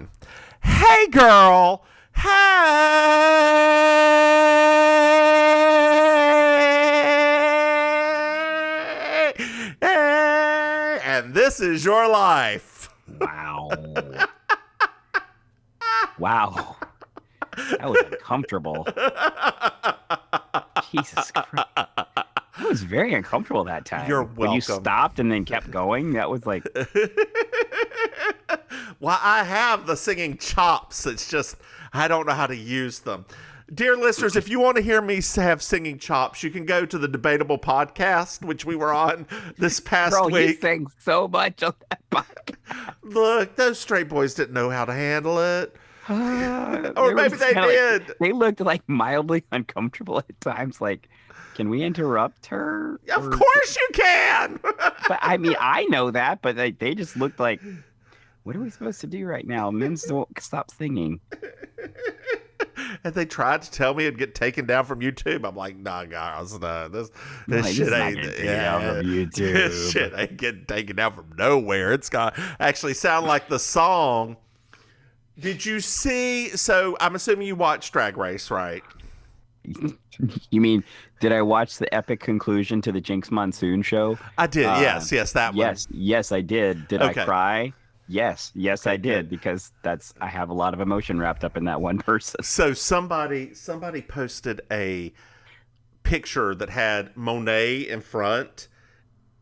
on. Hey, girl. Hey. Hey. And this is your life. Wow. Wow. That was uncomfortable. Jesus Christ. I was very uncomfortable that time. You're welcome. When you stopped and then kept going, that was like... Well, I have the singing chops. It's just, I don't know how to use them. Dear listeners, if you want to hear me have singing chops, you can go to the Debatable podcast, which we were on this past week. You sang so much on that podcast. Look, those straight boys didn't know how to handle it. Or maybe they did. They looked like mildly uncomfortable at times. Like, can we interrupt her? Of course you can. But I mean, I know that, but they just looked like, what are we supposed to do right now? Mims won't stop singing. And they tried to tell me it'd get taken down from YouTube. I'm like, nah, guys, no. This shit ain't down from YouTube. This shit ain't getting taken down from nowhere. It's got actually sound like the song. Did you see? So I'm assuming you watched Drag Race, right? You mean, did I watch the epic conclusion to the Jinx Monsoon show? I did. Yes, that one. Yes, I did. Did Okay. I cry? Yes, I did, because I have a lot of emotion wrapped up in that one person. So somebody posted a picture that had Monet in front,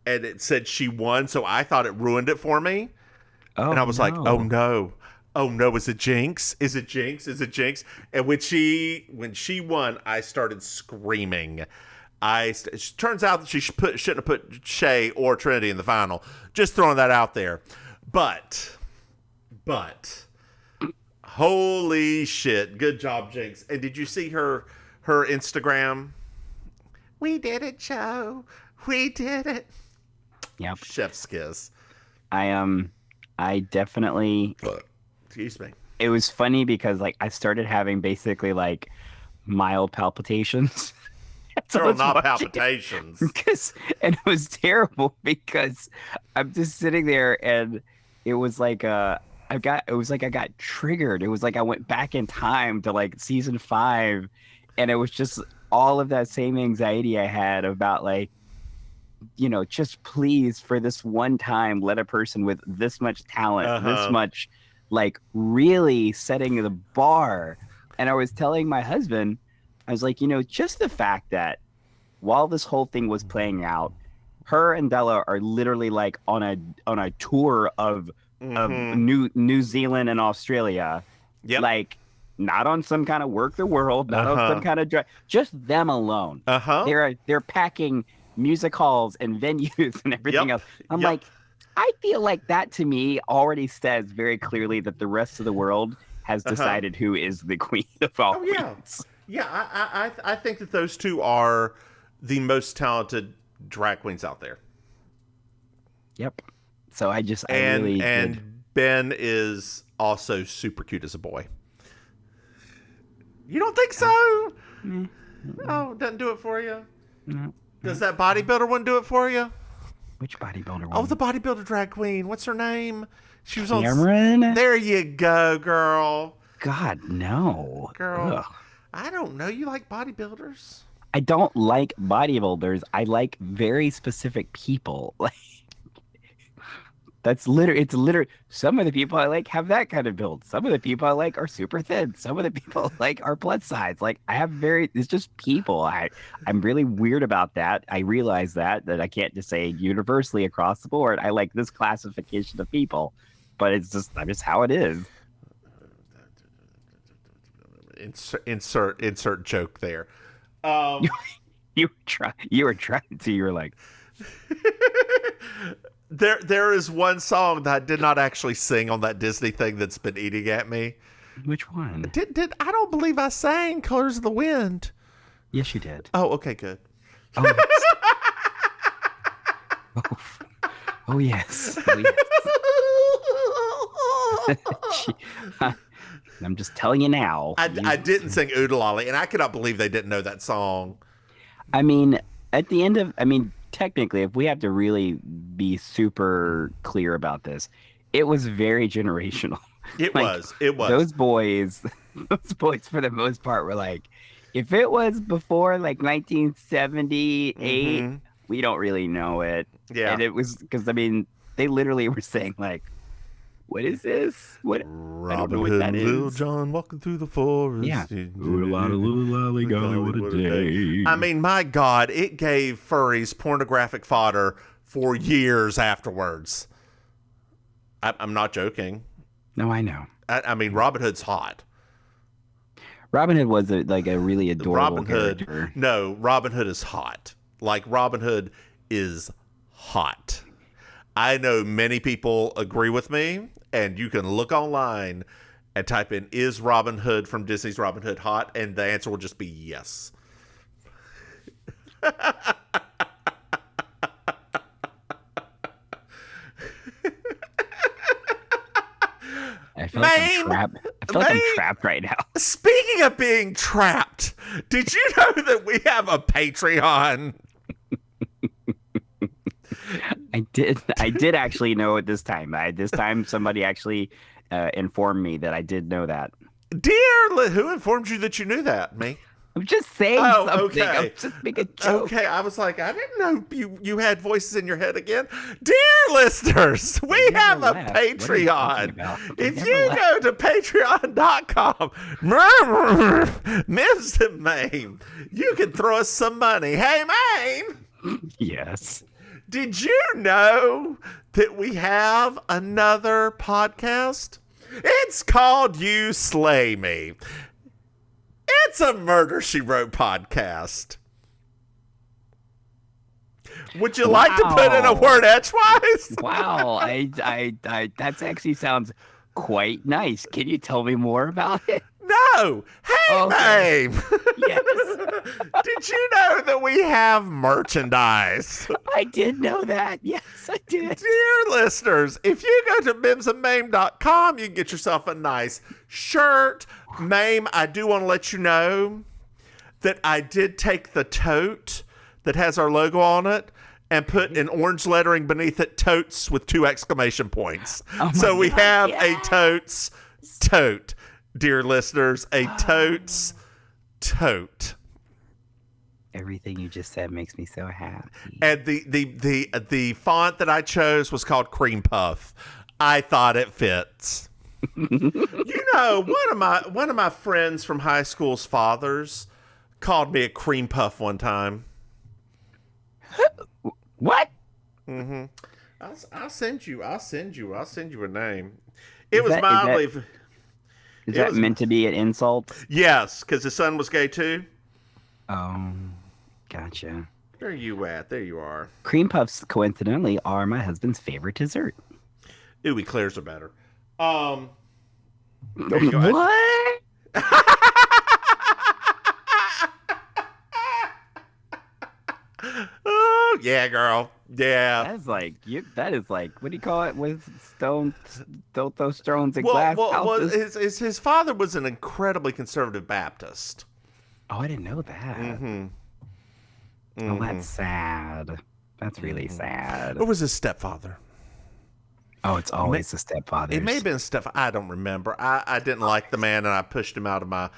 and it said she won. So I thought it ruined it for me, and I was like, oh no. Oh no, is it Jinx? Is it Jinx? Is it Jinx? And when she won, I started screaming. It turns out that she shouldn't have put Shay or Trinity in the final. Just throwing that out there. But holy shit, good job, Jinx. And did you see her Instagram? We did it, Joe. We did it. Yep. Chef's kiss. I definitely. Excuse me. It was funny because like I started having basically like mild palpitations. Girl, not palpitations. And it was terrible because I'm just sitting there and it was like I got triggered. It was like I went back in time to like season 5, and it was just all of that same anxiety I had about like, you know, just please for this one time let a person with this much talent, this much like really setting the bar. And I was telling my husband, I was like, you know, just the fact that while this whole thing was playing out, her and Della are literally like on a tour of New Zealand and Australia. Yep. Like not on some kind of work the world, not on some kind of just them alone. They're packing music halls and venues and everything else. I'm like, I feel like that to me already says very clearly that the rest of the world has decided who is the queen of all queens. Yeah, I think that those two are the most talented drag queens out there. Yep. So I and did. Ben is also super cute as a boy. You don't think so? Oh, doesn't do it for you? No. Does that bodybuilder one do it for you? Which bodybuilder one? Oh, the bodybuilder drag queen. What's her name? She was Cameron? on. There you go, girl. God, no. Girl. Ugh. I don't know. You like bodybuilders? I don't like bodybuilders. I like very specific people. Like it's literally some of the people I like have that kind of build. Some of the people I like are super thin. Some of the people I like are plus size. Like it's just people. I'm really weird about that. I realize that I can't just say universally across the board I like this classification of people, but I'm just how it is. Insert joke there. You were trying to. You were like, there is one song that I did not actually sing on that Disney thing that's been eating at me. Which one? Did I don't believe I sang "Colors of the Wind." Yes, you did. Oh, okay, good. Oh, yes. Oh yes. I'm just telling you now. I didn't sing Oodalolly, and I cannot believe they didn't know that song. I mean, technically, if we have to really be super clear about this, it was very generational. It Like, was. It was. those boys, for the most part were like, if it was before like 1978, we don't really know it. Yeah. And it was because, I mean, they literally were saying like, what is this? What? I don't know what that is. Little John walking through the forest. Yeah. Golly, what a day. I mean, my God, it gave furries pornographic fodder for years afterwards. I'm not joking. No, I know. I mean, Robin Hood's hot. Robin Hood was a really adorable Robin Hood, character. no, Robin Hood is hot. Like, Robin Hood is hot. I know many people agree with me, and you can look online and type in, is Robin Hood from Disney's Robin Hood hot? And the answer will just be yes. I feel like I'm trapped. I feel like I'm trapped right now. Speaking of being trapped, did you know that we have a Patreon? I did actually know it this time. This time somebody actually informed me that I did know that. Who informed you that you knew that? Me? I'm just saying something. Okay. I'm just making a joke. Okay, I was like, I didn't know you had voices in your head again. Dear listeners, we have a Patreon. If you go to patreon.com, Mims and Maim, you can throw us some money. Hey, Maim. Yes. Did you know that we have another podcast? It's called You Slay Me. It's a Murder, She Wrote podcast. Would you like to put in a word edgewise? Wow, that actually sounds quite nice. Can you tell me more about it? No. Hey, Maim. Yes. Did you know that we have merchandise? I did know that. Yes, I did. Dear listeners, if you go to mimsandmaim.com, you can get yourself a nice shirt. Maim, I do want to let you know that I did take the tote that has our logo on it and put in orange lettering beneath it, totes with 2 exclamation points. So we have a totes tote. Dear listeners, a totes tote. Everything you just said makes me so happy. And the font that I chose was called Cream Puff. I thought it fits. You know, one of my friends from high school's fathers called me a cream puff one time. What? Mm-hmm. I'll send you a name. It was mildly. Is that meant to be an insult? Yes, because his son was gay too. Oh, gotcha. Where are you at? There you are. Cream puffs, coincidentally, are my husband's favorite dessert. Ooh, eclairs are better. There you go. What? Oh yeah, girl. Yeah. That is like what do you call it? With don't throw stones at glass houses? Well, his father was an incredibly conservative Baptist. Oh, I didn't know that. Mm-hmm. Oh, that's sad. That's really sad. Or was his stepfather? Oh, it's always the stepfather. It may have been stepfather. I don't remember. I didn't like the man, and I pushed him out of my.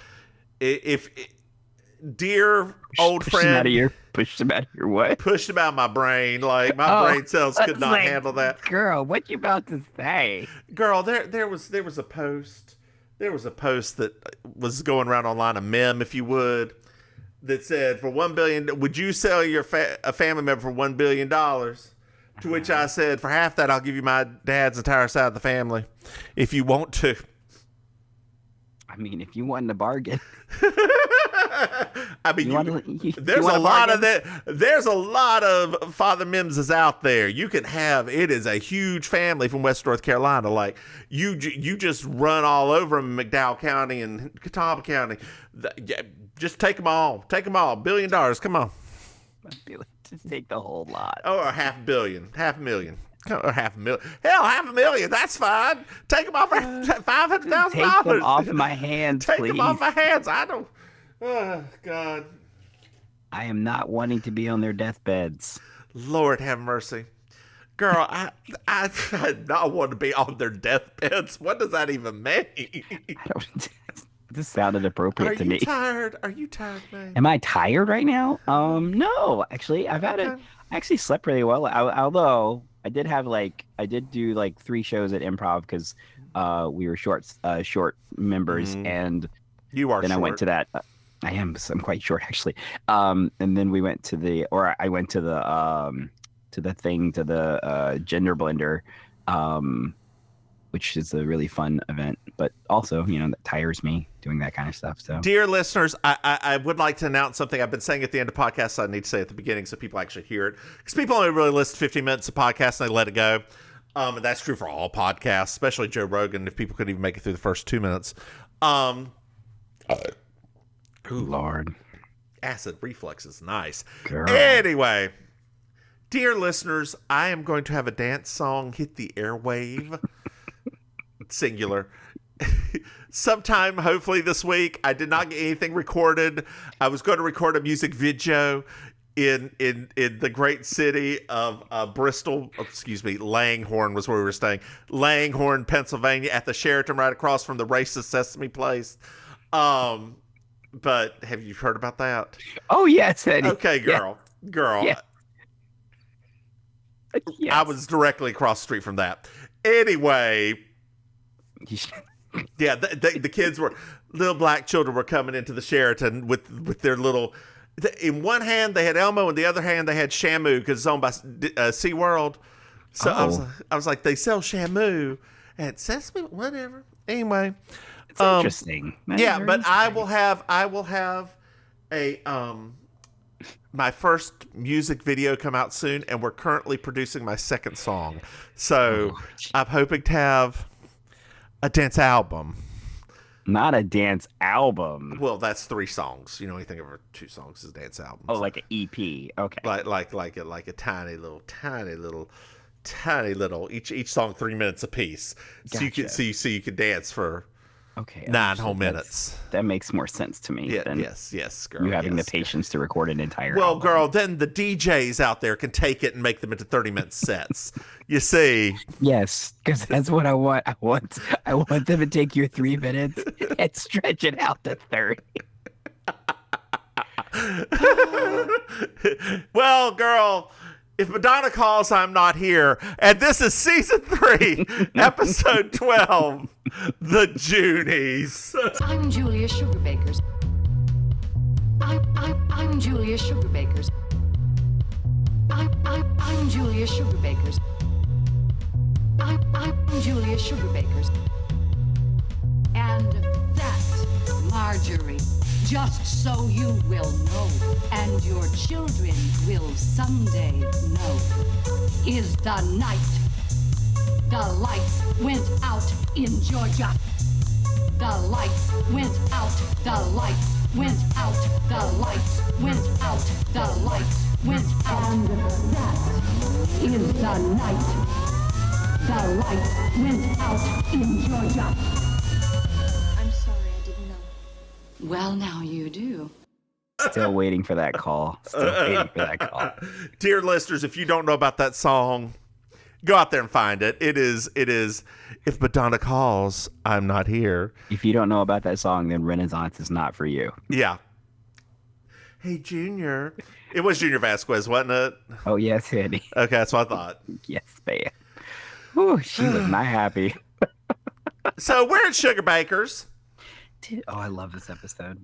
Dear old friend. Pushed him out of your what? Pushed him out of my brain. Like, my brain cells could not handle that. Girl, what you about to say? Girl, there was a post. There was a post that was going around online, a meme, if you would, that said, for $1 billion, would you sell a family member for $1 billion? To which I said, for half that, I'll give you my dad's entire side of the family, if you want to. I mean, if you want to bargain. I mean, there's a lot of that. There's a lot of Father Mimses out there. You can have. It is a huge family from West North Carolina. Like you just run all over them in McDowell County and Catawba County. Just take them all. Take them all. $1 billion. Come on. Just take the whole lot. Or $500 million. $500,000. Or $500,000. Hell, $500,000. That's fine. Take them off for $500,000. Take them off my hands, please. Take them off my hands. I don't. Oh, God. I am not wanting to be on their deathbeds. Lord have mercy. Girl, I not want to be on their deathbeds. What does that even mean? I don't. This sounded appropriate to me. Are you tired, man? Am I tired right now? No, actually, I actually slept really well. Although I did do like 3 shows at Improv because we were short members, and you are. Then short. I went to that. I'm quite short actually. And then I went to the Gender Blender, which is a really fun event, but also, that tires me doing that kind of stuff. So, dear listeners, I would like to announce something I've been saying at the end of podcasts. So I need to say at the beginning so people actually hear it, because people only really listen to 15 minutes of podcasts and they let it go. And that's true for all podcasts, especially Joe Rogan. If people couldn't even make it through the first 2 minutes, Lord, acid reflux is nice. Girl. Anyway, dear listeners, I am going to have a dance song hit the airwave. Singular. Sometime, hopefully this week. I did not get anything recorded. I was going to record a music video in the great city of Bristol. Langhorne was where we were staying. Langhorne, Pennsylvania, at the Sheraton, right across from the racist Sesame Place. But have you heard about that? Oh yes, Eddie. Okay, girl. Yeah. Yes. I was directly across the street from that. Anyway. Yeah, the kids little black children were coming into the Sheraton with their little, in one hand they had Elmo, and the other hand they had Shamu because it's owned by SeaWorld. So I was like, they sell Shamu at Sesame, whatever. Anyway, it's interesting. Yeah, but I will have a my first music video come out soon, and we're currently producing my second song. So I'm hoping to have a dance album. Not a dance album. Well, that's 3 songs. You know, anything over 2 songs is dance albums. Oh, like an EP. Okay. Like a tiny little. Each song 3 minutes apiece. Gotcha. So you could dance for 9 whole minutes. That makes more sense to me. Yeah, than yes, girl. You having the patience to record an entire Well, album. girl, then the DJs out there can take it and make them into 30-minute sets. You see? Yes, because that's what I want. I want them to take your 3 minutes and stretch it out to 30. Well, girl, if Madonna calls, I'm not here. And this is season 3, episode 12, The Junies. I'm Julia Sugarbakers. I'm Julia Sugarbakers. I'm Julia Sugarbakers. I'm Julia Sugarbakers. And that's Marjorie. Just so you will know, and your children will someday know, is the night the lights went out in Georgia. The lights went out, the lights went out, the lights went out, the lights went out. And that is the night the lights went out in Georgia. I'm sorry, I didn't know. Well, now you do. Still waiting for that call. Dear listeners, if you don't know about that song, go out there and find it. It is If Madonna Calls, I'm Not Here. If you don't know about that song, then Renaissance is not for you. Yeah. Hey, Junior. It was Junior Vasquez, wasn't it? Oh, yes, Eddie. Okay, that's what I thought. Yes, man. Ooh, she was not happy. So we're at Sugar Bakers. Oh, I love this episode.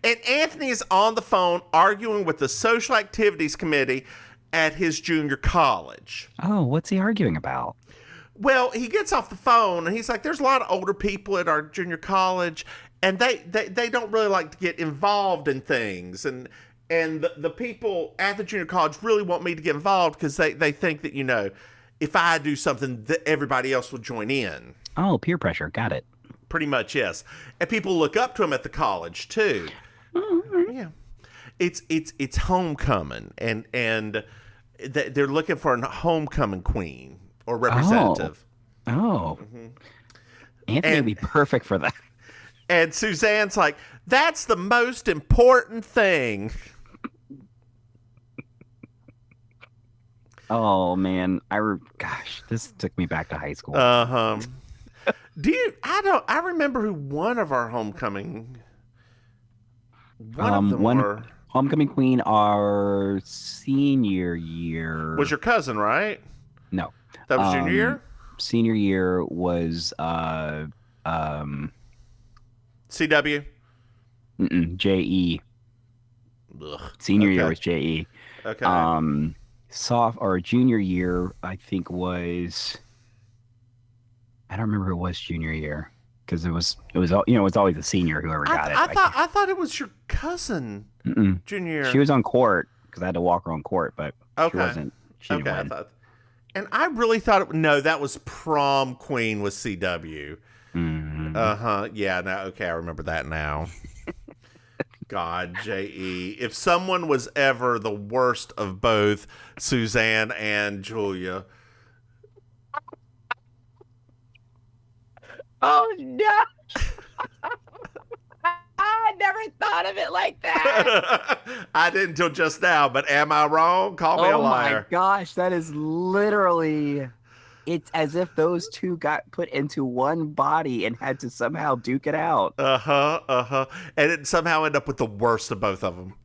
And Anthony is on the phone arguing with the social activities committee at his junior college. Oh, what's he arguing about? Well, he gets off the phone and he's like, there's a lot of older people at our junior college, and they don't really like to get involved in things. And the people at the junior college really want me to get involved because they think that, if I do something, that everybody else will join in. Oh, peer pressure. Got it. Pretty much, yes. And people look up to him at the college too. Yeah. It's homecoming, and they're looking for a homecoming queen or representative. Oh. Mm-hmm. Anthony would be perfect for that. And Suzanne's like, that's the most important thing. Oh man, gosh, this took me back to high school. I remember who one of our homecoming. One of them were homecoming queen our senior year. Was your cousin, right? No. That was junior year? Senior year was CW? JE. Ugh. Senior year was JE. Okay. Junior year, I think was. I don't remember who it was junior year because it was always a senior whoever got it. I thought it was your cousin. Junior year. She was on court because I had to walk her on court, but she wasn't. She didn't win. I really thought no, that was prom queen was CW. Mm-hmm. Yeah. No. Okay, I remember that now. God, JE. If someone was ever the worst of both Suzanne and Julia. Oh no! I never thought of it like that. I didn't until just now, but am I wrong? Call me a liar. Oh my gosh, that is literally. It's as if those two got put into one body and had to somehow duke it out. And it somehow ended up with the worst of both of them.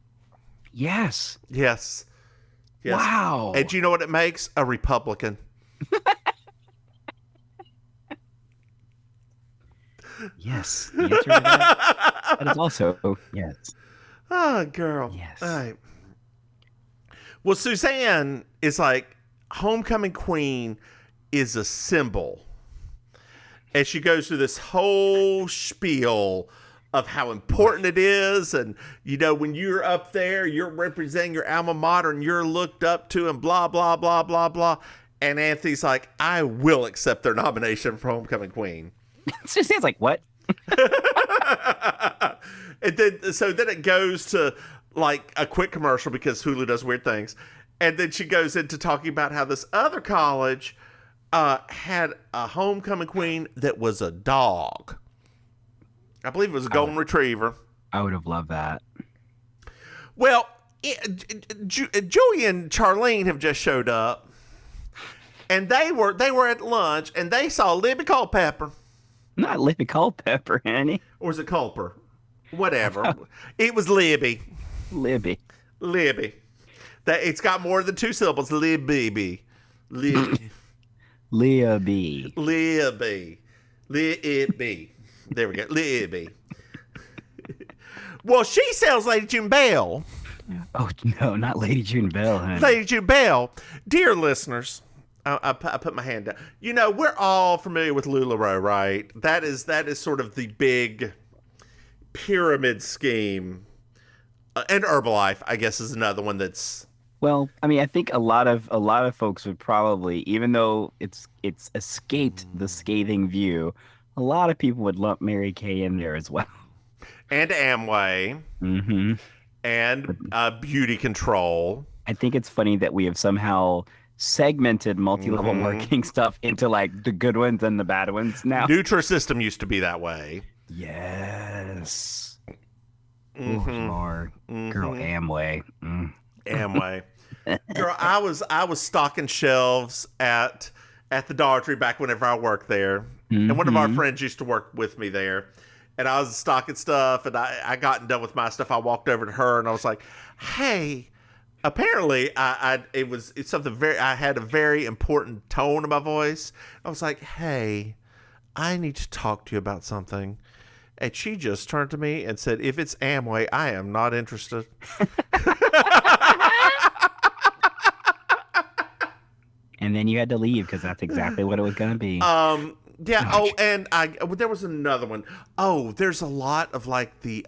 Yes. Wow. And do you know what it makes? A Republican. Yes. The answer to that is also yes. Oh, girl. Yes. All right. Well, Suzanne is like homecoming queen is a symbol. And she goes through this whole spiel of how important it is. And, when you're up there, you're representing your alma mater and you're looked up to and blah, blah, blah, blah, blah. And Anthony's like, I will accept their nomination for homecoming queen. Suzanne's like, what? And then it goes to like a quick commercial because Hulu does weird things. And then she goes into talking about how this other college had a homecoming queen that was a dog. I believe it was a golden retriever. I would have loved that. Well, Julie and Charlene have just showed up. And they were at lunch and they saw Libby Culpepper. Not Libby Culpepper, honey. Or is it Culper? Whatever. It was Libby. Libby. It's got more than two syllables. Libby. Libby. There we go. Libby. Well, she sells Lady June Bell. Oh, no, not Lady June Bell, honey. Lady June Bell. Dear listeners, I put my hand down. We're all familiar with LuLaRoe, right? That is sort of the big pyramid scheme. And Herbalife, I guess, is another one that's. Well, I mean, I think a lot of folks would probably, even though it's escaped the scathing view, a lot of people would lump Mary Kay in there as well. And Amway. Mm-hmm. And Beauty Control. I think it's funny that we have somehow segmented multi-level marketing stuff into like the good ones and the bad ones now. Nutrisystem used to be that way. Yes. Oh, Lord. Girl, Amway. Amway. Girl, I was stocking shelves at the Dollar Tree back whenever I worked there. And one of our friends used to work with me there. And I was stocking stuff and I gotten done with my stuff. I walked over to her and I was like, hey, apparently it's something I had a very important tone in my voice. I was like, hey, I need to talk to you about something. And she just turned to me and said, if it's Amway, I am not interested. And then you had to leave because that's exactly what it was going to be. Yeah. Oh, and there was another one. Oh, there's a lot of like the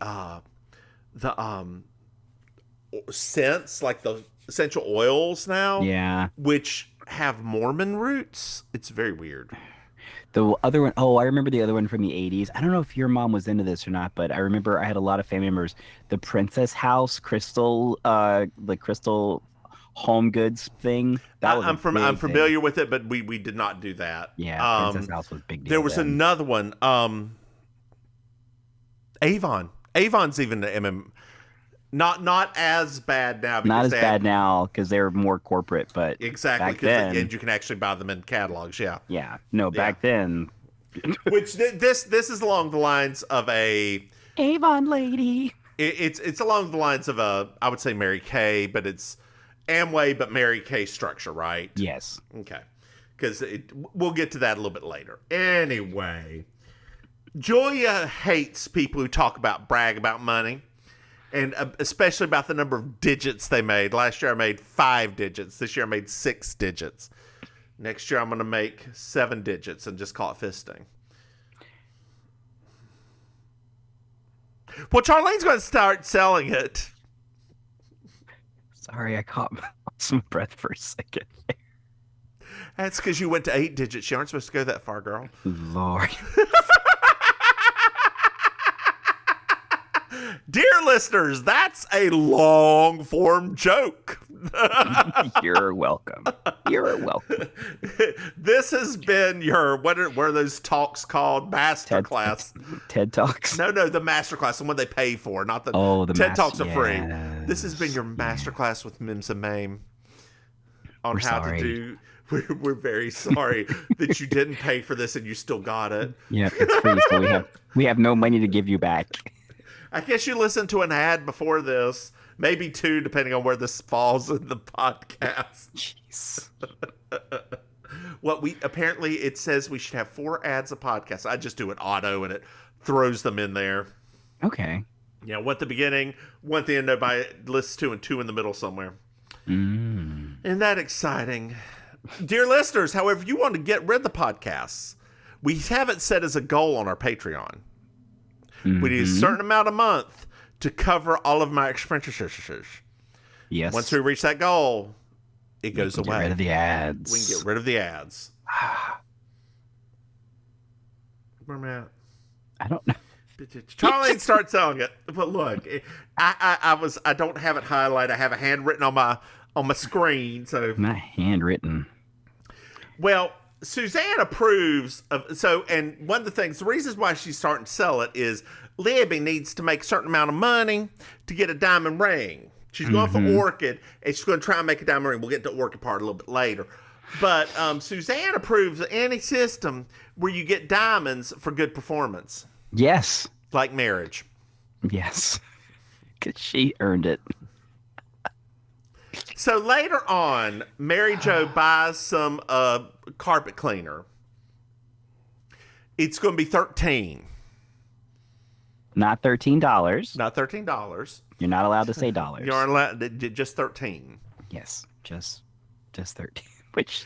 scents, like the essential oils now. Yeah. Which have Mormon roots. It's very weird. The other one, I remember the other one from the 80s. I don't know if your mom was into this or not, but I remember I had a lot of family members. The Princess House crystal, the crystal home goods thing. I'm familiar with it, but we did not do that. Yeah, Princess House was big deal. There was another one. Avon. Avon's even the Not as bad now. Not as bad now because they're more corporate, but exactly. back then, and you can actually buy them in catalogs. Yeah. Yeah. No, back then. Which this is along the lines of a Avon lady. It's along the lines of I would say Mary Kay, but it's Amway, but Mary Kay structure, right? Yes. Okay. Because we'll get to that a little bit later. Anyway, Julia hates people who brag about money, and especially about the number of digits they made. Last year I made 5 digits. This year I made 6 digits. Next year I'm going to make 7 digits and just call it fisting. Well, Charlene's going to start selling it. Sorry, I caught some breath for a second. That's because you went to 8 digits. You aren't supposed to go that far, girl. Lord. Dear listeners, that's a long form joke. You're welcome. You're welcome. This has been your, what are those talks called? Masterclass. TED Talks? No, the masterclass, the one they pay for, not the, the TED Talks are free. Yes. This has been your masterclass with Mims and Maim on We're how sorry. to do. We're very sorry that you didn't pay for this and you still got it. Yeah, it's free, so we have no money to give you back. I guess you listened to an ad before this, maybe 2, depending on where this falls in the podcast. Jeez. Apparently it says we should have 4 ads a podcast. I just do it auto and it throws them in there. Okay. Yeah, one at the beginning, one at the end, nobody listens to, and 2 in the middle somewhere. Isn't that exciting? Dear listeners, however, if you want to get rid of the podcasts, we have it set as a goal on our Patreon. We need a certain amount a month to cover all of my expenditures. Yes. Once we reach that goal, it goes away. Get rid of the ads. We can get rid of the ads. Where am I at? I don't know. Charlene starts selling it. But look, I don't have it highlighted. I have a handwritten on my screen. So Not handwritten. well, Suzanne approves of and one of the reasons why she's starting to sell it is Libby needs to make a certain amount of money to get a diamond ring. She's going for Orchid, and she's going to try and make a diamond ring. We'll get to the Orchid part a little bit later. But Suzanne approves of any system where you get diamonds for good performance. Yes. Like marriage. Yes. Because she earned it. So later on, Mary Jo buys some carpet cleaner. It's going to be $13. Not $13. Not $13. You're not allowed to say dollars. You aren't allowed, just $13. Yes. Just 13. Which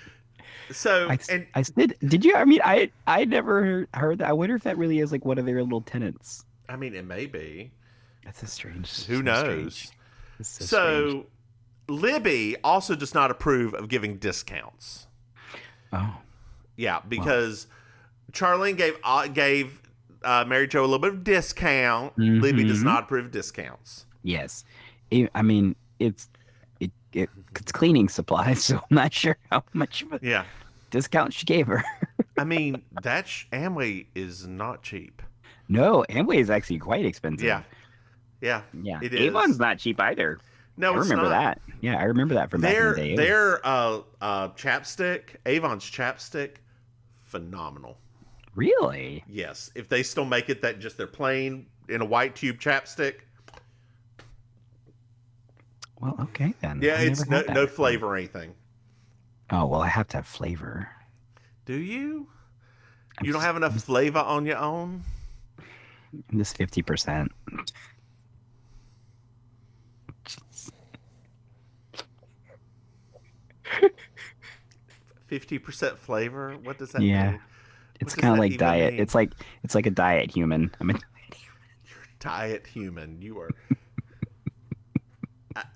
So I did. Did you? I mean, I never heard that. I wonder if that really is like one of their little tenants. I mean, it may be. That's a strange. Who knows? Strange. It's so So Libby also does not approve of giving discounts. Oh. Yeah, because Charlene gave Mary Jo a little bit of discount. Libby does not approve of discounts. Yes. I mean, it's cleaning supplies, so I'm not sure how much of a discount she gave her. I mean, Amway is not cheap. No, Amway is actually quite expensive. Yeah, it is. Avon's not cheap either. No, I remember that. Yeah, I remember that from back in the day. Their chapstick, Avon's chapstick, phenomenal. Really? Yes. If they still make it that just their plain in a white tube chapstick. Well, okay then. Yeah, it's no flavor or anything. Oh, well, I have to have flavor. Do you? You don't have enough flavor on your own? This 50%. 50% flavor? What does that mean? It's kind of like diet. Mean? It's like a diet human. I mean, you're a diet human. You are.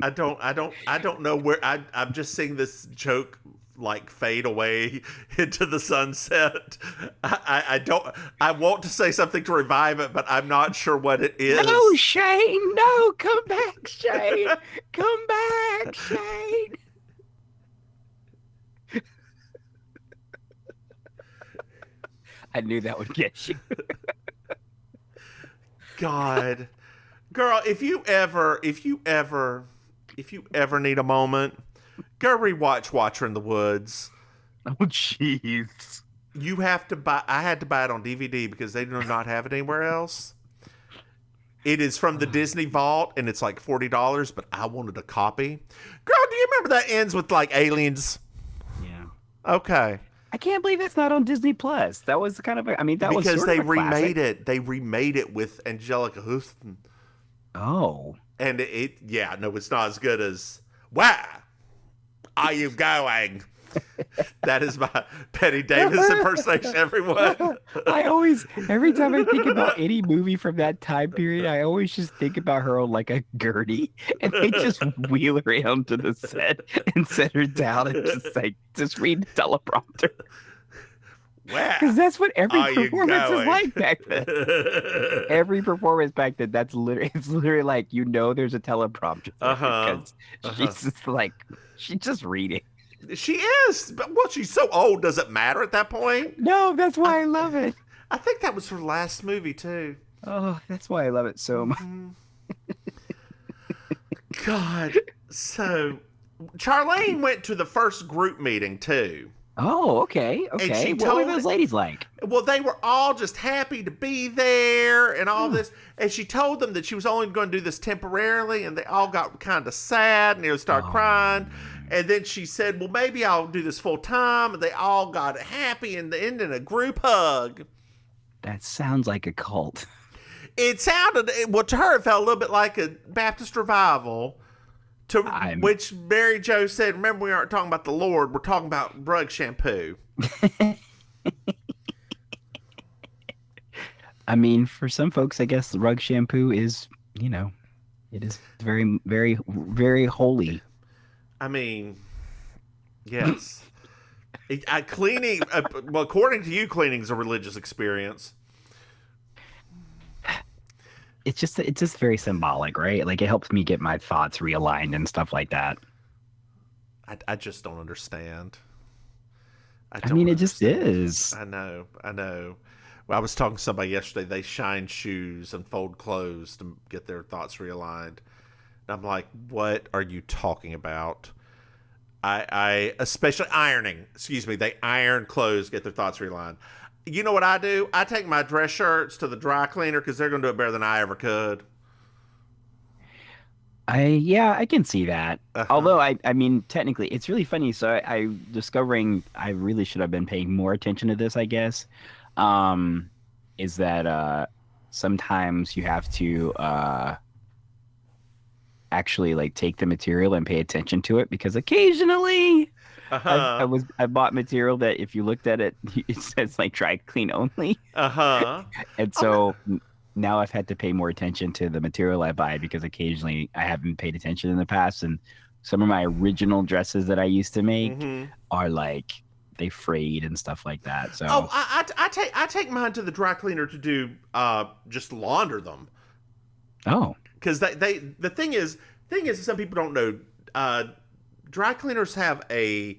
I don't know where I'm just seeing this joke like fade away into the sunset. I want to say something to revive it, but I'm not sure what it is. No, Shane, no, come back, Shane. Come back, Shane. I knew that would get you. God. Girl, if you ever need a moment, go rewatch Watcher in the Woods. Oh, jeez. You have to buy. I had to buy it on DVD because they do not have it anywhere else. It is from the Disney Vault, and it's like $40. But I wanted a copy. Girl, do you remember that ends with like aliens? Yeah. Okay. I can't believe it's not on Disney Plus. That was kind of. That was because sort they of a remade classic. it. They remade it with Angelica Houston. Oh. And it's not as good as Where Are You Going? That is my Betty Davis impersonation, everyone. Every time I think about any movie from that time period, I always just think about her on like a gurney, and they just wheel her in to the set and set her down and just read the teleprompter. Because that's what every performance is like back then. Every performance back then, it's literally like, there's a teleprompter because she's just like, she's just reading. She is, but she's so old. Does it matter at that point? No, that's why I love it. I think that was her last movie too. Oh, that's why I love it so much. God, so Charlene went to the first group meeting too. Oh, okay. And what were those ladies like? Well, they were all just happy to be there and all this. And she told them that she was only going to do this temporarily, and they all got kind of sad and they started crying. And then she said, well, maybe I'll do this full time. And they all got happy and ended in a group hug. That sounds like a cult. It sounded, to her, it felt a little bit like a Baptist revival. Which Mary Jo said, remember, we aren't talking about the Lord, we're talking about rug shampoo. For some folks, I guess the rug shampoo is, it is very, very, very holy. Yes. Cleaning, according to you, cleaning is a religious experience. It's just very symbolic, right? Like, it helps me get my thoughts realigned and stuff like that. I just don't understand. It just is. I know. Well, I was talking to somebody yesterday. They shine shoes and fold clothes to get their thoughts realigned. And I'm like, what are you talking about? I especially ironing. Excuse me. They iron clothes, get their thoughts realigned. You know what I do? I take my dress shirts to the dry cleaner because they're going to do it better than I ever could. I can see that. Although technically, it's really funny. So I discovering I really should have been paying more attention to this, I guess. Is that sometimes you have to actually like take the material and pay attention to it, because occasionally I bought material that if you looked at it, it says like dry clean only. And so now I've had to pay more attention to the material I buy, because occasionally I haven't paid attention in the past, and some of my original dresses that I used to make are like, they frayed and stuff like that. So I take mine to the dry cleaner to do just launder them. Oh, because the thing is some people don't know, dry cleaners have a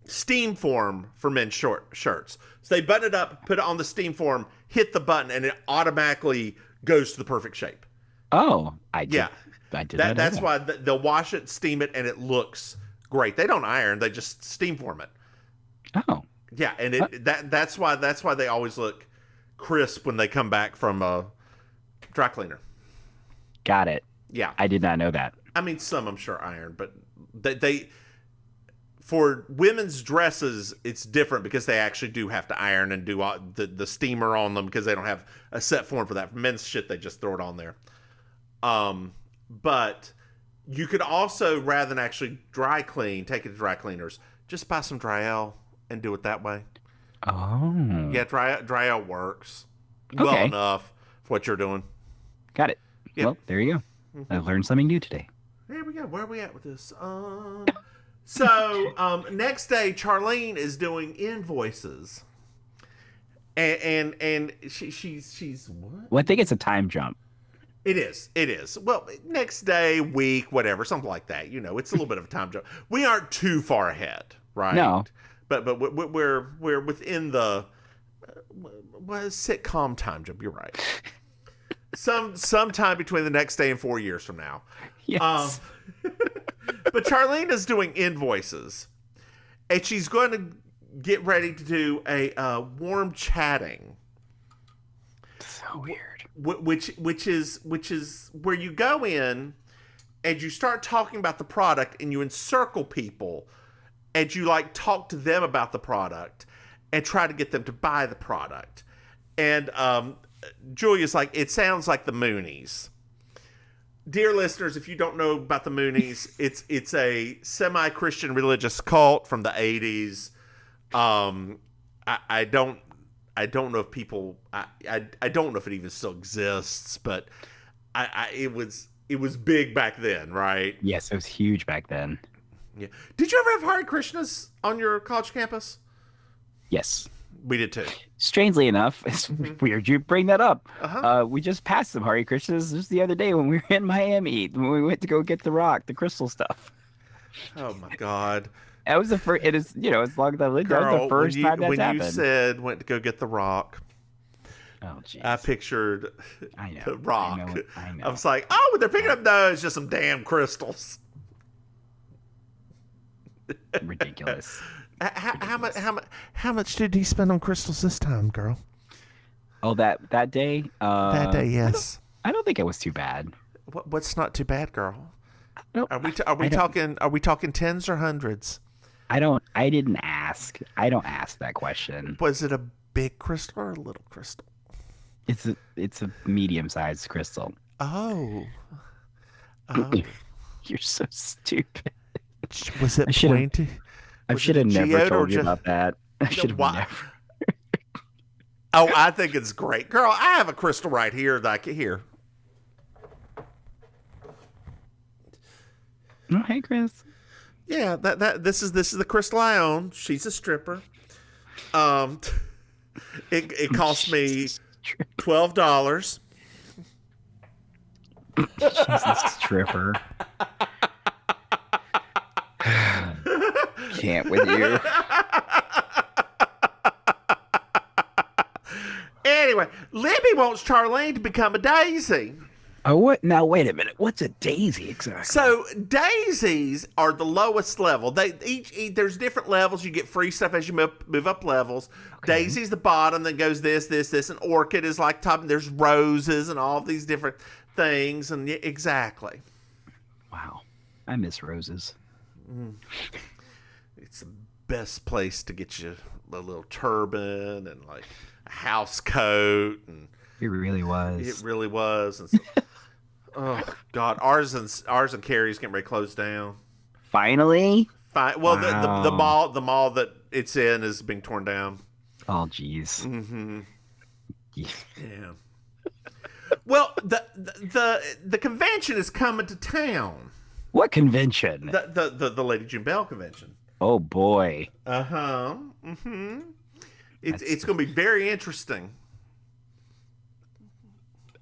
steam form for men's shirts. So they button it up, put it on the steam form, hit the button, and it automatically goes to the perfect shape. Oh, I did that. That's why they'll wash it, steam it, and it looks great. They don't iron; they just steam form it. Oh, yeah, and that's why they always look crisp when they come back from a dry cleaner. Got it. Yeah, I did not know that. Some I'm sure iron, but they for women's dresses it's different, because they actually do have to iron and do the steamer on them, because they don't have a set form for that. For men's shit, they just throw it on there. But you could also, rather than actually dry clean, take it to dry cleaners, just buy some Dryel and do it that way. Oh. Yeah, Dryel works well enough for what you're doing. Got it. Yep. Well, there you go. I learned something new today. There we go. Where are we at with this? So next day, Charlene is doing invoices, and she's what? Well, I think it's a time jump. It is. Well, next day, week, whatever, something like that. It's a little bit of a time jump. We aren't too far ahead, right? No. But we're within the sitcom time jump. You're right. sometime between the next day and 4 years from now. Yes. But Charlene is doing invoices, and she's going to get ready to do a warm chatting. So weird. Which is where you go in and you start talking about the product, and you encircle people, and you like talk to them about the product and try to get them to buy the product. And Julia's like, it sounds like the Moonies. Dear listeners, if you don't know about the Moonies, it's a semi-Christian religious cult from the 80s. I don't know if people I don't know if it even still exists, but it was big back then, right? Yes, it was huge back then. Yeah. Did you ever have Hare Krishnas on your college campus? Yes. We did too. Strangely enough, it's weird you bring that up. Uh-huh. We just passed some Hare Krishnas just the other day when we were in Miami, when we went to go get the rock, the crystal stuff. Oh my God. That was the first. It is, as long as I lived, that was the first time that's happened. When you said went to go get the rock, oh jeez, I pictured the rock. I know. I was like, oh, they're picking up those, just some damn crystals. Ridiculous. How much did he spend on crystals this time, girl? Oh, that day. That day, yes. I don't think it was too bad. What's not too bad, girl? Nope. Are we talking tens or hundreds? I didn't ask. I don't ask that question. Was it a big crystal or a little crystal? It's a medium-sized crystal. Oh. You're so stupid. Was it pointy? I should have never told you about that. I should have never. Oh, I think it's great. Girl, I have a crystal right here that I can hear. Oh, hey, Chris. Yeah, this is the crystal I own. She's a stripper. It cost me $12. She's a stripper. Can't with you. Anyway, Libby wants Charlene to become a daisy. Oh, what? Now, wait a minute. What's a daisy exactly? So daisies are the lowest level. They each there's different levels. You get free stuff as you move up levels. Okay. Daisy's the bottom. Then goes this. And orchid is like top. And there's roses and all these different things. And exactly. Wow, I miss roses. It's the best place to get you a little turban and like a house coat, and it really was. It really was. And so, oh God, ours and Carrie's getting ready to close down. Finally. Well, wow. the mall that it's in is being torn down. Oh, jeez. Mm-hmm. Yeah. Well, the convention is coming to town. What convention? The Lady June Bell convention. Oh boy. Uh-huh. Mm-hmm. It's going to be very interesting.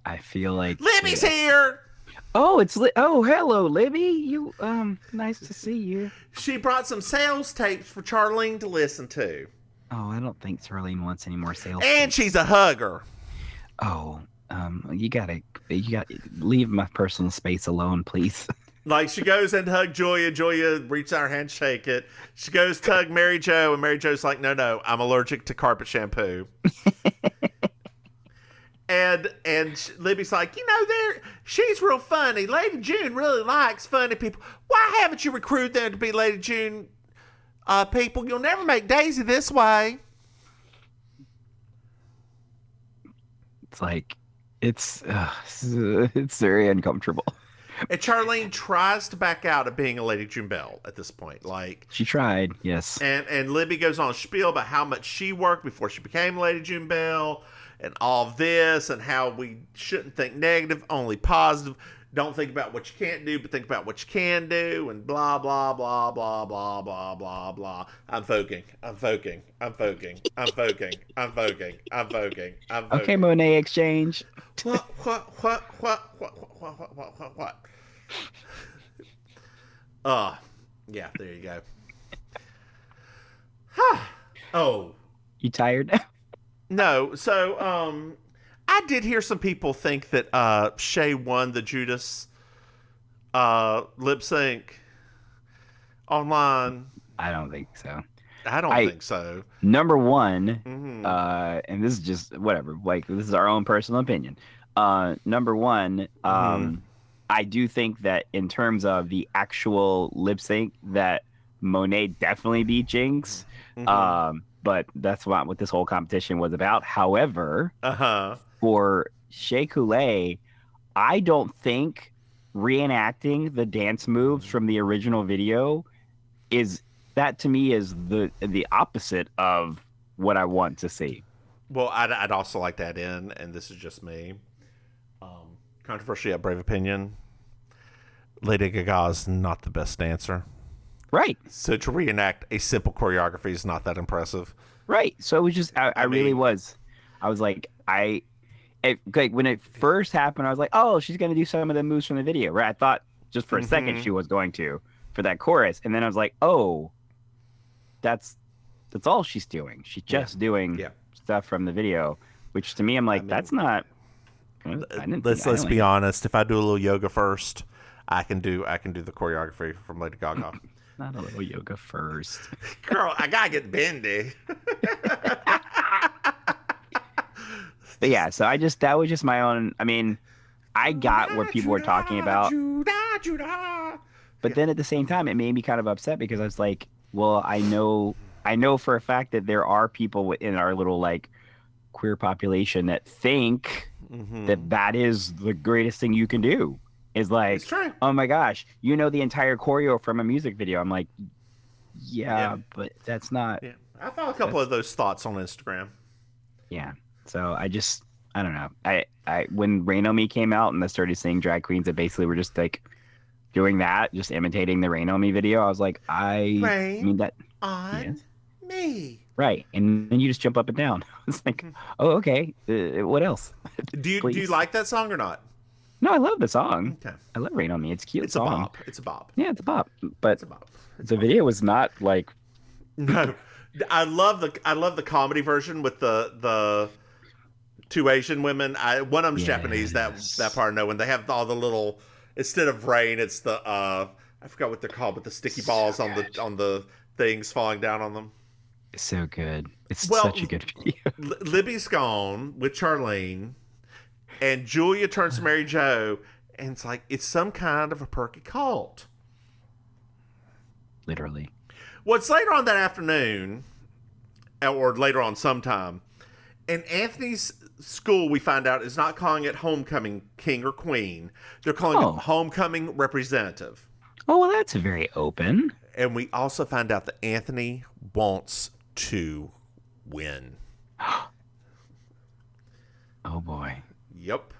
I feel like Libby's here. Oh, oh, hello, Libby. You nice to see you. She brought some sales tapes for Charlene to listen to. Oh, I don't think Charlene wants any more sales and tapes. She's a hugger. Oh, you gotta leave my personal space alone, please. Like, she goes in to hug Julia. Julia reaches out her hand, shake it. She goes to hug Mary Jo, and Mary Jo's like, no, I'm allergic to carpet shampoo. and Libby's like, she's real funny. Lady June really likes funny people. Why haven't you recruited them to be Lady June people? You'll never make Daisy this way. It's like, it's very uncomfortable. And Charlene tries to back out of being a Lady June Bell at this point. Like, she tried, yes. And Libby goes on a spiel about how much she worked before she became Lady June Bell, and all this, and how we shouldn't think negative, only positive. Don't think about what you can't do, but think about what you can do, and blah, blah, blah, blah, blah, blah, blah, blah. I'm voguing. Okay, Monet Exchange. What? Yeah, there you go. Oh. You tired? No, so I did hear some people think that Shay won the Judas lip sync online. I don't think so. I don't think so. Number one, and this is just whatever. Like, this is our own personal opinion. Number one, I do think that in terms of the actual lip sync, that Monet definitely beat Jinx. But that's not what this whole competition was about. However, for Shea Coulee, I don't think reenacting the dance moves from the original video to me is the opposite of what I want to see. Well, I'd also like that in, and this is just me. Controversial, brave opinion. Lady Gaga is not the best dancer. Right. So to reenact a simple choreography is not that impressive. Right. So it was just, I really was. I was like, when it first happened, I was like, oh, she's going to do some of the moves from the video, right? I thought just for a second she was going to for that chorus. And then I was like, oh, that's all she's doing. She's just doing stuff from the video, which to me, I'm like, that's not. Let's be honest. If I do a little yoga first, I can do the choreography from Lady Gaga. Not a little yoga first. Girl, I gotta get bendy. But yeah, so that was just my own. I mean, I got what people were talking about. But then at the same time, it made me kind of upset because I was like, well, I know for a fact that there are people in our little like queer population that think that is the greatest thing you can do. Is like, oh my gosh, the entire choreo from a music video. I'm like, yeah. But that's not. Yeah. I found a couple of those thoughts on Instagram. Yeah. So I don't know. I when Rain On Me came out and I started seeing drag queens that basically were just like doing that, just imitating the Rain On Me video, I was like, Rain on me. Right. And then you just jump up and down. It's like, oh, okay. What else? Do you like that song or not? No, I love the song. Okay. I love Rain On Me. It's a cute song. A bop. It's a bop. Yeah, it's a bop. But the video was not like. No, I love the comedy version with the two Asian women. One of them's Japanese. That part I know. When they have all the little, instead of rain, it's the I forgot what they're called, but the sticky balls on the things falling down on them. It's so good. It's such a good video. Libby's gone with Charlene. And Julia turns to Mary Jo, and it's like, it's some kind of a perky cult. Literally. Well, it's later on that afternoon, or later on sometime, and Anthony's school, we find out, is not calling it Homecoming King or Queen. They're calling it Homecoming Representative. Oh, well, that's very open. And we also find out that Anthony wants to win. Oh, boy. Yep.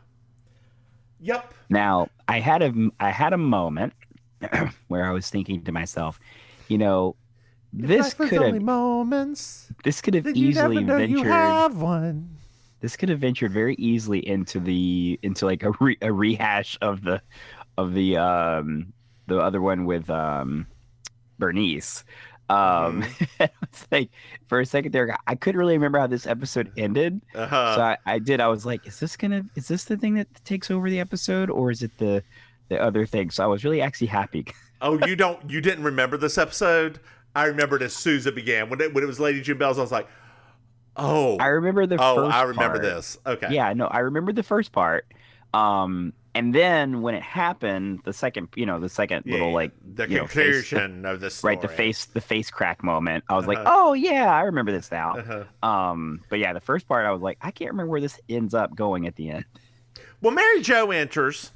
Now, I had a moment where I was thinking to myself, this could have easily ventured. This could have ventured very easily into like a rehash of the other one with Bernice. It's like for a second there, I couldn't really remember how this episode ended. So I was like, is this the thing that takes over the episode, or is it the other thing? So I was really actually happy. Oh, you didn't remember this episode? I remembered as soon as it began. When it was Lady June Bells, I was like, oh. I remember the first part. I remember this. Okay. Yeah, no, I remember the first part. And then when it happened, the second little like the conclusion of the story, right? The face crack moment. I was like, oh yeah, I remember this now. But yeah, the first part, I was like, I can't remember where this ends up going at the end. Well, Mary Jo enters,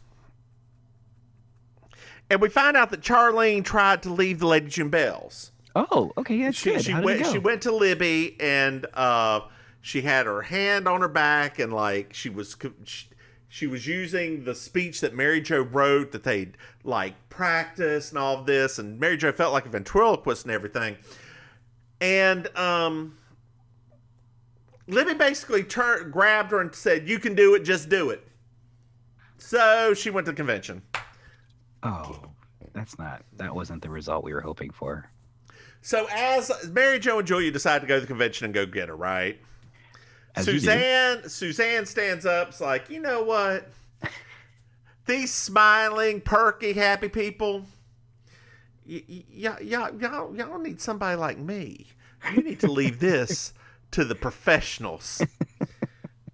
and we find out that Charlene tried to leave the Lady June Bells. Oh, okay, yeah, good. She went to Libby, and she had her hand on her back, and like she was using the speech that Mary Jo wrote that they'd like practiced and all of this, and Mary Jo felt like a ventriloquist and everything. And Libby basically grabbed her and said, "You can do it, just do it." So she went to the convention. Oh, that wasn't the result we were hoping for. So as Mary Jo and Julia decide to go to the convention and go get her, right? Suzanne stands up. It's like, you know what? These smiling, perky, happy people, y'all need somebody like me. You need to leave this to the professionals.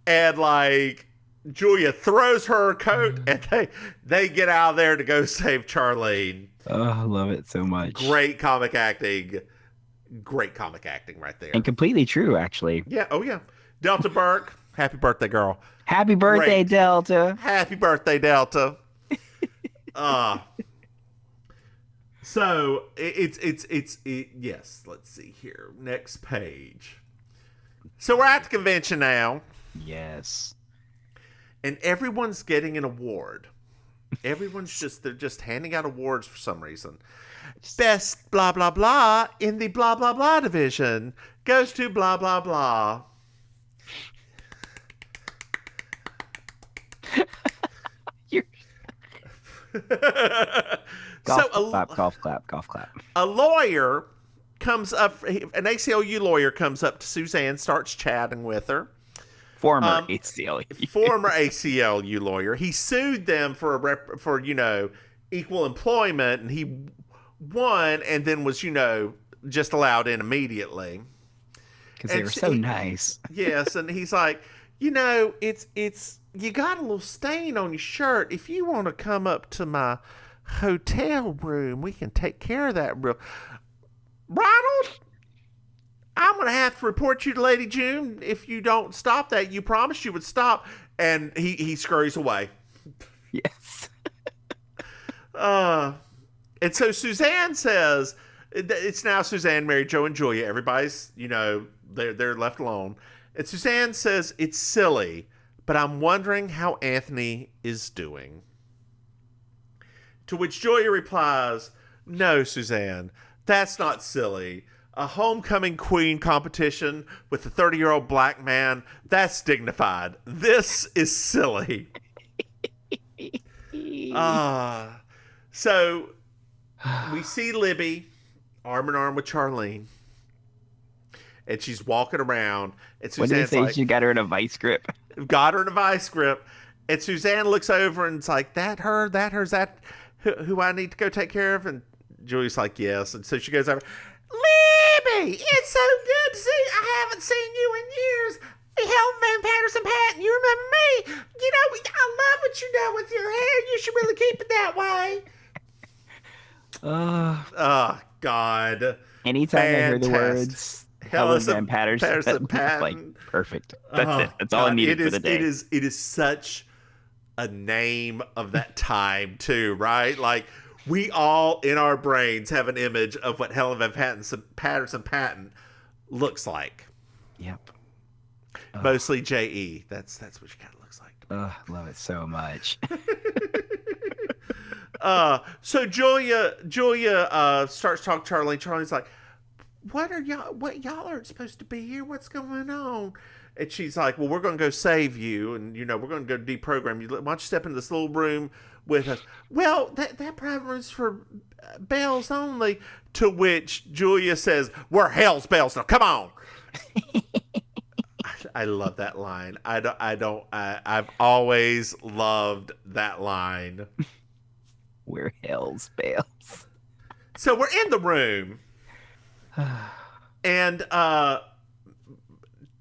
And like Julia throws her coat, and they get out of there to go save Charlene. Oh, I love it so much. Great comic acting right there. And completely true, actually. Yeah. Oh yeah. Delta Burke, happy birthday, girl. Happy birthday, Great. Delta. Happy birthday, Delta. So it's yes. Let's see here. Next page. So we're at the convention now. Yes. And everyone's getting an award. They're just handing out awards for some reason. Best blah blah blah in the blah blah blah division goes to blah blah blah. Golf clap. A lawyer comes up, an ACLU lawyer comes up to Suzanne, starts chatting with her. Former ACLU lawyer. He sued them for equal employment, and he won, and then was just allowed in immediately because they were so nice. Yes, and he's like, it's you got a little stain on your shirt. If you want to come up to my hotel room, we can take care of that. Ronald, I'm going to have to report you to Lady June if you don't stop that. You promised you would stop. And he scurries away. Yes. And so Suzanne says, it's now Suzanne, Mary Jo, and Julia. Everybody's, they're left alone. And Suzanne says, it's silly, but I'm wondering how Anthony is doing. To which Julia replies, no, Suzanne, that's not silly. A homecoming queen competition with a 30-year-old black man, that's dignified. This is silly. So we see Libby arm in arm with Charlene. And she's walking around. And Suzanne's, what did it say? She got her in a vice grip. Got her in a vice grip. And Suzanne looks over and it's like, that her? Is that who I need to go take care of? And Julie's like, yes. And so she goes over, Libby, it's so good to see you. I haven't seen you in years. Helen Van Patterson-Patton, you remember me? I love what you do with your hair. You should really keep it that way. Oh, God. Anytime I hear the words Helen Van Patterson-Patton, like, perfect. That's it. That's all I needed for the day. It is such a name of that time, too, right? Like, we all, in our brains, have an image of what Helen Van Patterson-Patton looks like. Yep. Mostly J.E. That's what she kind of looks like. I love it so much. So Julia starts talking to Charlene. Charlene's like, y'all aren't supposed to be here. What's going on? And she's like, well, we're going to go save you. And, we're going to go deprogram you. Why don't you step into this little room with us? Well, that private room's for bells only. To which Julia says, we're hell's bells now. Come on. I love that line. I've always loved that line. We're hell's bells. So we're in the room. And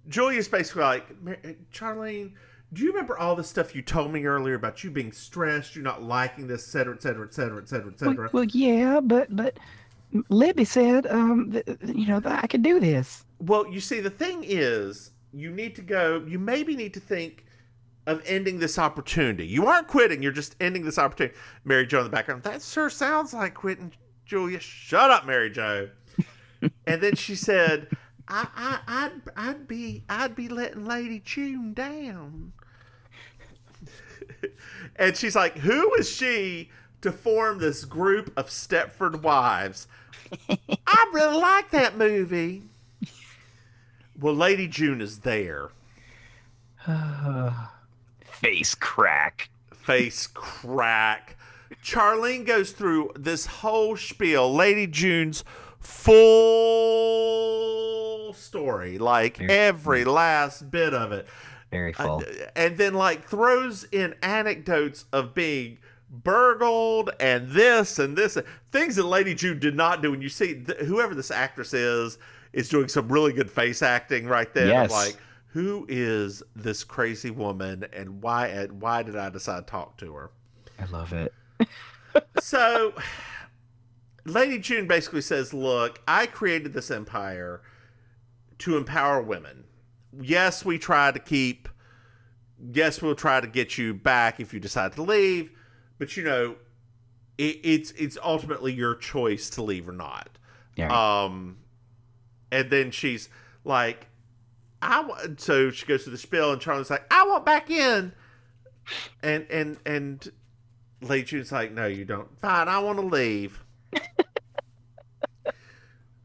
Julia's basically like, Charlene, do you remember all the stuff you told me earlier about you being stressed, you not liking this, et cetera, et cetera, et cetera, et cetera, et cetera? Well, yeah, but Libby said, that I could do this. Well, you see, the thing is, you maybe need to think of ending this opportunity. You aren't quitting, you're just ending this opportunity. Mary Jo in the background, that sure sounds like quitting. Julia, shut up, Mary Jo. And then she said, I'd be letting Lady June down. And she's like, who is she to form this group of Stepford Wives? I really like that movie. Well, Lady June is there. Face crack. Charlene goes through this whole spiel. Lady June's full full story, like Very every last bit of it. Very full. And then like throws in anecdotes of being burgled and this things that Lady June did not do. And you see whoever this actress is doing some really good face acting right there. Yes. Like, who is this crazy woman, and why did I decide to talk to her? I love it. So Lady June basically says, look, I created this empire to empower women. Yes, we'll try to get you back if you decide to leave, but it's ultimately your choice to leave or not. Yeah. And then she's like, so she goes to the spiel, and Charlie's like, I want back in. And Lady June's like, no, you don't. Fine, I want to leave.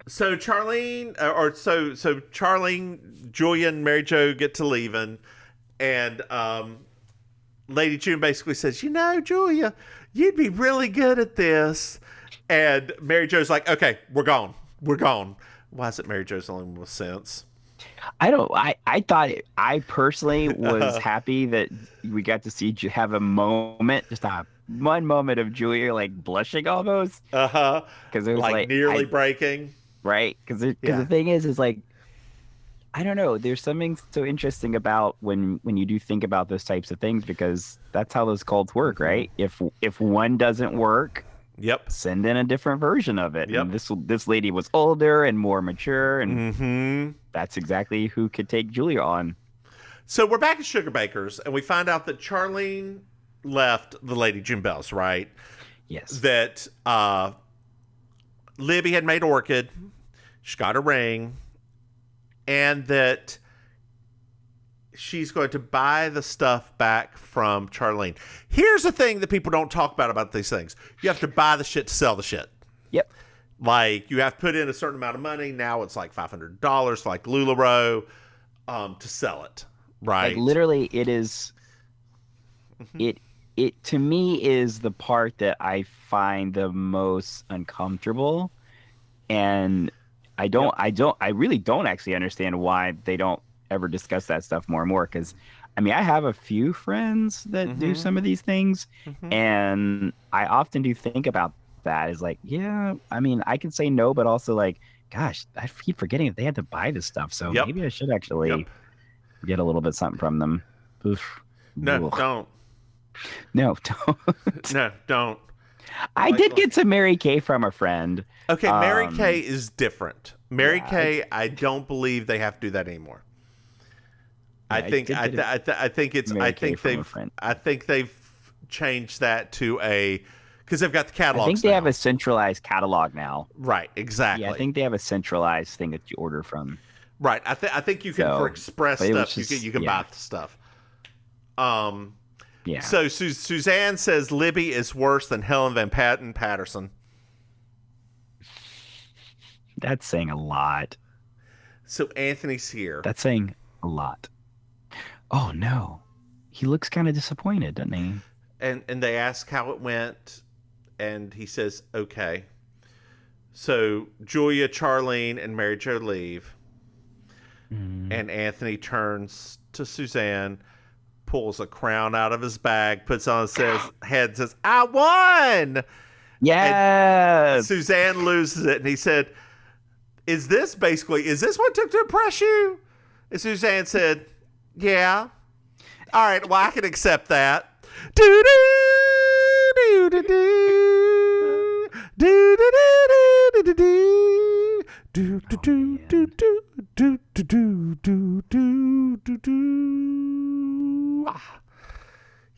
So Charlene, so Charlene, Julia, and Mary Jo get to leaving, and Lady June basically says, Julia, you'd be really good at this. And Mary Jo's like, okay, we're gone. Why is it Mary Jo's the only one with sense? I personally was happy that we got to see you have a moment, just one moment of Julia like blushing almost. Because it was like nearly breaking. Right. Because the thing is like, I don't know. There's something so interesting about when you do think about those types of things, because that's how those cults work, right? If one doesn't work, yep, send in a different version of it. Yep. And this lady was older and more mature, and that's exactly who could take Julia on. So we're back at Sugar Bakers, and we find out that Charlene left the Lady June Bells, right? Yes. That Libby had made Orchid. She got a ring. And that she's going to buy the stuff back from Charlene. Here's the thing that people don't talk about these things. You have to buy the shit to sell the shit. Yep. Like, you have to put in a certain amount of money. Now it's like $500, like LuLaRoe, to sell it. Right. Like, literally, it is. It to me is the part that I find the most uncomfortable, and I really don't actually understand why they don't ever discuss that stuff more and more. Because, I mean, I have a few friends that do some of these things, and I often do think about that. Is like, yeah, I mean, I can say no, but also like, gosh, I keep forgetting that they had to buy this stuff. So maybe I should actually get a little bit something from them. Oof. No, don't. No, don't. No, don't. I did get some Mary Kay from a friend. Okay, Mary Kay is different. Mary Kay, I don't believe they have to do that anymore. I think they've changed that to a, because they've got the catalog. I think they have a centralized catalog now. Right, exactly. Yeah, I think they have a centralized thing that you order from. Right, I think you can, for express stuff, you can buy the stuff. Yeah. So Suzanne says Libby is worse than Helen Van Patten Patterson. That's saying a lot. So Anthony's here. That's saying a lot. Oh no, he looks kind of disappointed, doesn't he? And they ask how it went, and he says okay. So Julia, Charlene, and Mary Jo leave, and Anthony turns to Suzanne, pulls a crown out of his bag, puts on his head, says, I won! Yes! And Suzanne loses it, and he said, Is this what it took to impress you? And Suzanne said, yeah. All right, well, I can accept that.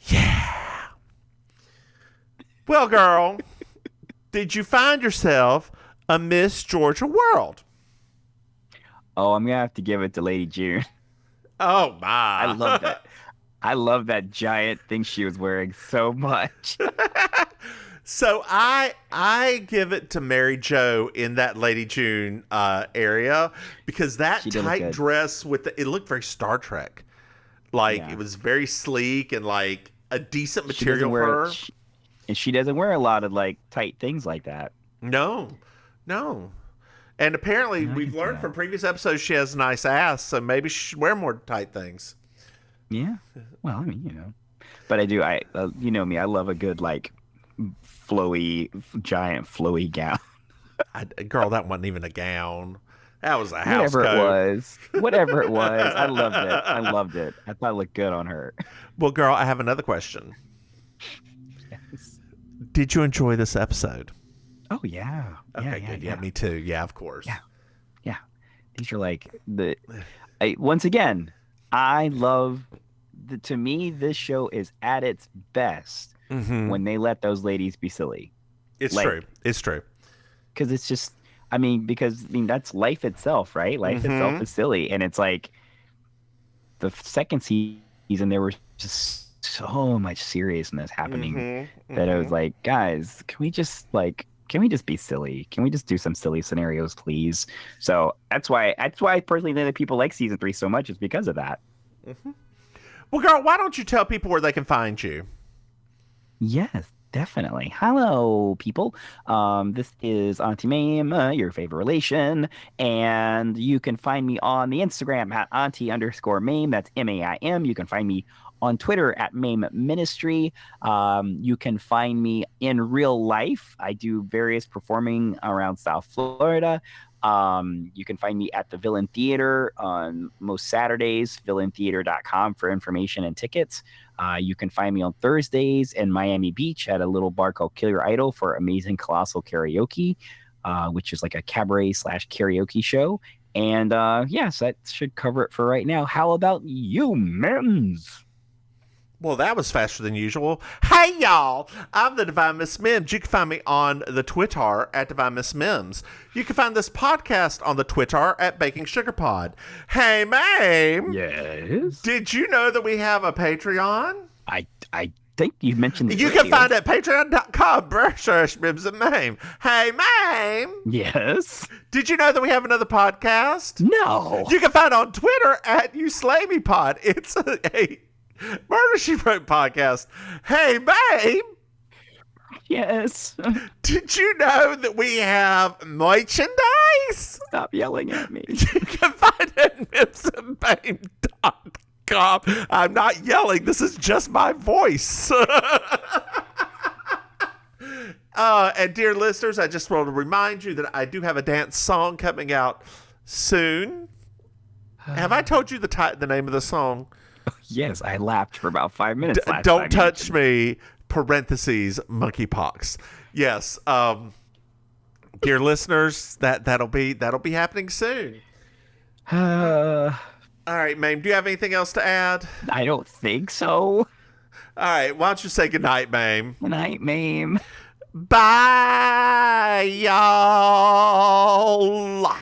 Yeah. Well, girl, did you find yourself a Miss Georgia World? Oh, I'm gonna have to give it to Lady June. Oh my! I love that. I love that giant thing she was wearing so much. So I give it to Mary Jo in that Lady June area, because that tight dress it looked very Star Trek. Like, it was very sleek and like a decent material for her. And she doesn't wear a lot of like tight things like that. No. And apparently, Yeah, I we've can see learned that. from previous episodes she has a nice ass, so maybe she should wear more tight things. Yeah. Well, I mean, you know. But I do. You know me. I love a good like giant flowy gown. Girl, that wasn't even a gown. That was a house Whatever it coat. was. Whatever it was. I loved it. I loved it. I thought it looked good on her. Well, girl, I have another question. Yes. Did you enjoy this episode? Oh yeah. Okay, good. Yeah, me too. Yeah, of course. Yeah. These are like once again, I love to me this show is at its best when they let those ladies be silly. It's Like, true. It's true. Because it's just because that's life itself, right? Life itself is silly, and it's like the second season there was just so much seriousness happening that I was like, guys, can we just be silly? Can we just do some silly scenarios, please? So that's why I personally think that people like season 3 so much is because of that. Well, girl, why don't you tell people where they can find you? Yes, definitely. Hello, people. This is Auntie Maim, your favorite relation, and you can find me on the Instagram at Auntie_Maim. That's MAIM. You can find me on Twitter at Maim Ministry. You can find me in real life. I do various performing around South Florida. You can find me at the Villain Theater on most Saturdays, villaintheater.com for information and tickets. You can find me on Thursdays in Miami Beach at a little bar called Kill Your Idol for Amazing Colossal Karaoke, which is like a cabaret / karaoke show. And yes, that should cover it for right now. How about you, Mims? Well, that was faster than usual. Hey, y'all. I'm the Divine Miss Mims. You can find me on the Twitter at Divine Miss Mims. You can find this podcast on the Twitter at Baking Sugar Pod. Hey, Maim. Yes. Did you know that we have a Patreon? I think you mentioned You can find it at patreon.com/Mims and Maim. Hey, Maim. Yes. Did you know that we have another podcast? No. You can find it on Twitter at YouSlayMePod. It's a Murder, She Wrote podcast. Hey, babe. Yes. Did you know that we have merchandise? Stop yelling at me. You can find it at MimsandMaim.com. I'm not yelling. This is just my voice. And dear listeners, I just want to remind you that I do have a dance song coming out soon. Have I told you the name of the song? Yes, I laughed for about 5 minutes. Don't touch me. Parentheses monkeypox. Yes, dear listeners, that'll be happening soon. All right, Maim. Do you have anything else to add? I don't think so. All right. Why don't you say goodnight, Maim? Good night, Maim. Bye, y'all.